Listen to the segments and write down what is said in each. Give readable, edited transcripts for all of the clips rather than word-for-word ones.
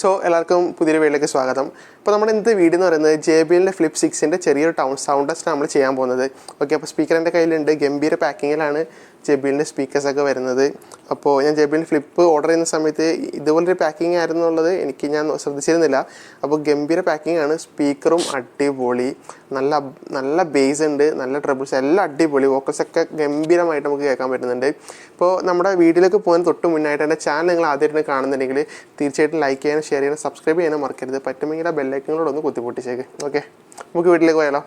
So എല്ലാവർക്കും പുതിയൊരു വീഡിയോയിലേക്ക് സ്വാഗതം. അപ്പോൾ നമ്മുടെ ഇന്നത്തെ വീഡിയോ എന്ന് പറയുന്നത് JBL Flip 6ൻ്റെ ചെറിയൊരു സൗണ്ട് ടെസ്റ്റ് നമ്മൾ ചെയ്യാൻ പോകുന്നത്. ഓക്കെ, അപ്പോൾ സ്പീക്കർ എൻ്റെ കയ്യിലുണ്ട്. ഗംഭീര പാക്കിങ്ങിലാണ് JBLൻ്റെ സ്പീക്കേഴ്സൊക്കെ വരുന്നത്. അപ്പോൾ ഞാൻ JBL ഫ്ലിപ്പ് ഓർഡർ ചെയ്യുന്ന സമയത്ത് ഇതുപോലൊരു പാക്കിംഗ് ആയിരുന്നു എന്നുള്ളത് ഞാൻ ശ്രദ്ധിച്ചിരുന്നില്ല. അപ്പോൾ ഗംഭീര പാക്കിംഗ് ആണ്. സ്പീക്കറും അടിപൊളി, നല്ല ബേസ് ഉണ്ട്, നല്ല ട്രബിൾസ് എല്ലാം അടിപൊളി, വോക്കൽസൊക്കെ ഗംഭീരമായിട്ട് നമുക്ക് കേൾക്കാൻ പറ്റുന്നുണ്ട്. ഇപ്പോൾ നമ്മുടെ വീഡിയോയിലേക്ക് പോകാൻ തൊട്ട് മുന്നായിട്ട് എൻ്റെ ചാനൽ നിങ്ങൾ ആദ്യമായിട്ട് കാണുന്നുണ്ടെങ്കിൽ തീർച്ചയായിട്ടും ലൈക്ക് ചെയ്യാനും ഷെയർ ചെയ്യാനും സബ്സ്ക്രൈബ് ചെയ്യാനും മറക്കരുത്. പറ്റുമെങ്കിൽ ആ ബെല്ലൈക്കങ്ങളോടൊന്ന് കുത്തിപ്പൊട്ടിച്ചേക്ക്. ഓക്കെ, നമുക്ക് വീട്ടിലേക്ക് പോയാലോ.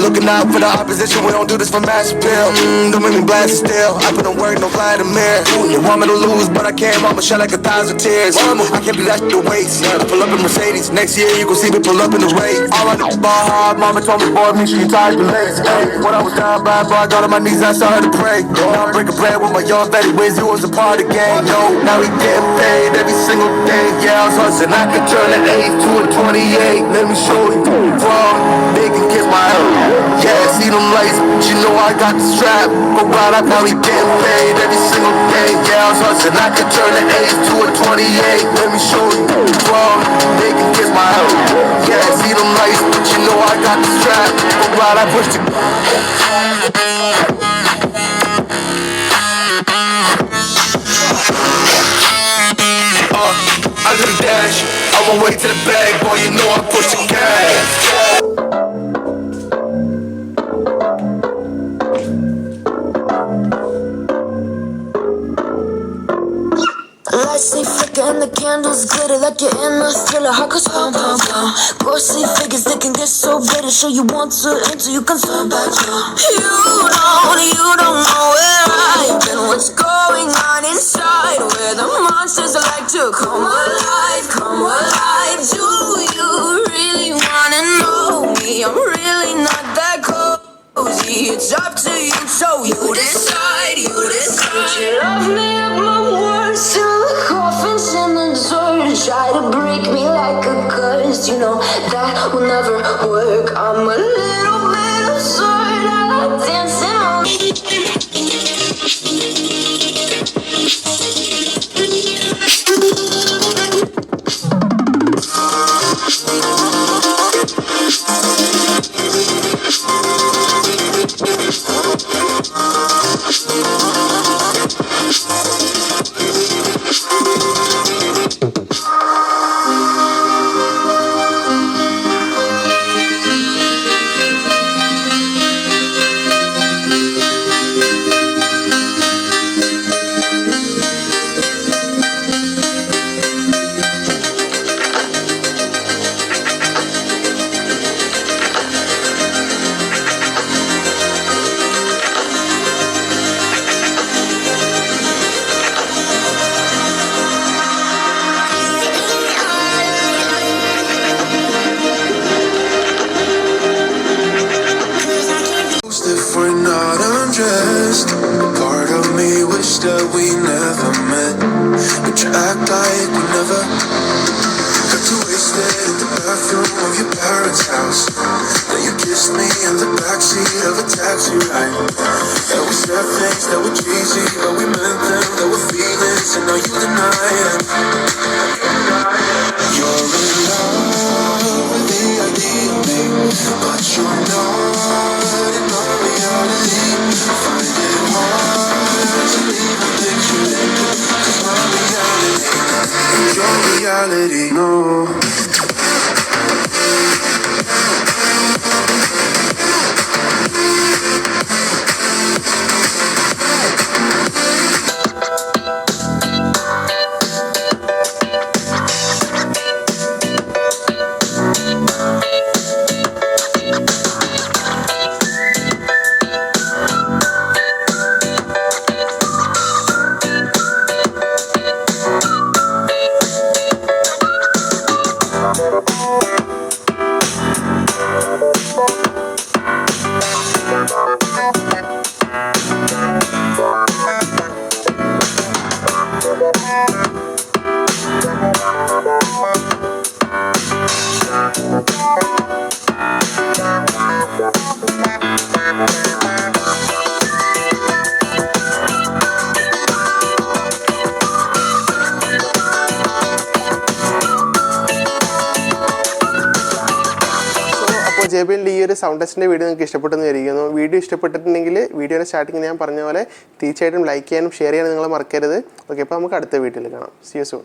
Looking out for the opposition, we don't do this for mass appeal. Don't make me blast it still. I put in work, no Vladimir. You want me to lose, but I can't. Mama shed like 1,000 tears. I can't be that to waste. I pull up in Mercedes. Next year you gon' see me pull up in the race. All I know is ball hard. Mama told me, boy, make sure you tie your legs. Hey, when I was down bad, boy, I got on my knees, I started to pray. Now I'm breaking bread with my young Betty Wiz. It was a part of the game, yo. Now we getting paid every single day. Yeah, I was hustling. I could turn an 8 to a 28. Let me show you wrong. They can kiss my head. Yeah, see them lights, but you know I got the strap. Go right up, now we getting paid every single day. Yeah, I was hustling, I could turn an 8 to a 28. Let me show you wrong, they can kiss my head. Yeah, see them lights, but you know I got the strap. Go right, I push the I do the dash, I won't wait to the bag, boy, you know I push the gas. Lights they flicker and the candles glitter like you're in a thriller. Heart goes pound, pound, pound. Ghostly figures they can get so bitter. Sure you want to enter, you can turn back now. You don't know where I've been. What's going on inside? Where the monsters like to come alive, come alive. Do you really wanna know me? I'm really not that cozy. It's up to you, so you decide, you decide. Could you love me up my words till the coffins in the dirt? Try to break me like a curse, you know that will never work. I'm a little bit absurd, I like dancing on got you right. And we said things that were cheesy, but we meant them, that were feelings, and now you deny it. You're in love with the idea of me, but you're not in my reality. Find it hard to leave a picture in you, 'cause my reality is your reality. No. JBL ഈ ഒരു sound ടെസ്റ്റിൻ്റെ video നിങ്ങൾക്ക് ഇഷ്ടപ്പെട്ടെന്ന് വിചാരിക്കുന്നു. Video ഇഷ്ടപ്പെട്ടിട്ടുണ്ടെങ്കിൽ വീഡിയോയുടെ starting ഞാൻ പറഞ്ഞ പോലെ തീർച്ചയായിട്ടും ലൈക്ക് ചെയ്യാനും ഷെയർ ചെയ്യാനും നിങ്ങൾ മറക്കരുത്. ഓക്കെ, അപ്പോൾ നമുക്ക് അടുത്ത വീഡിയോയിൽ കാണാം. See you soon.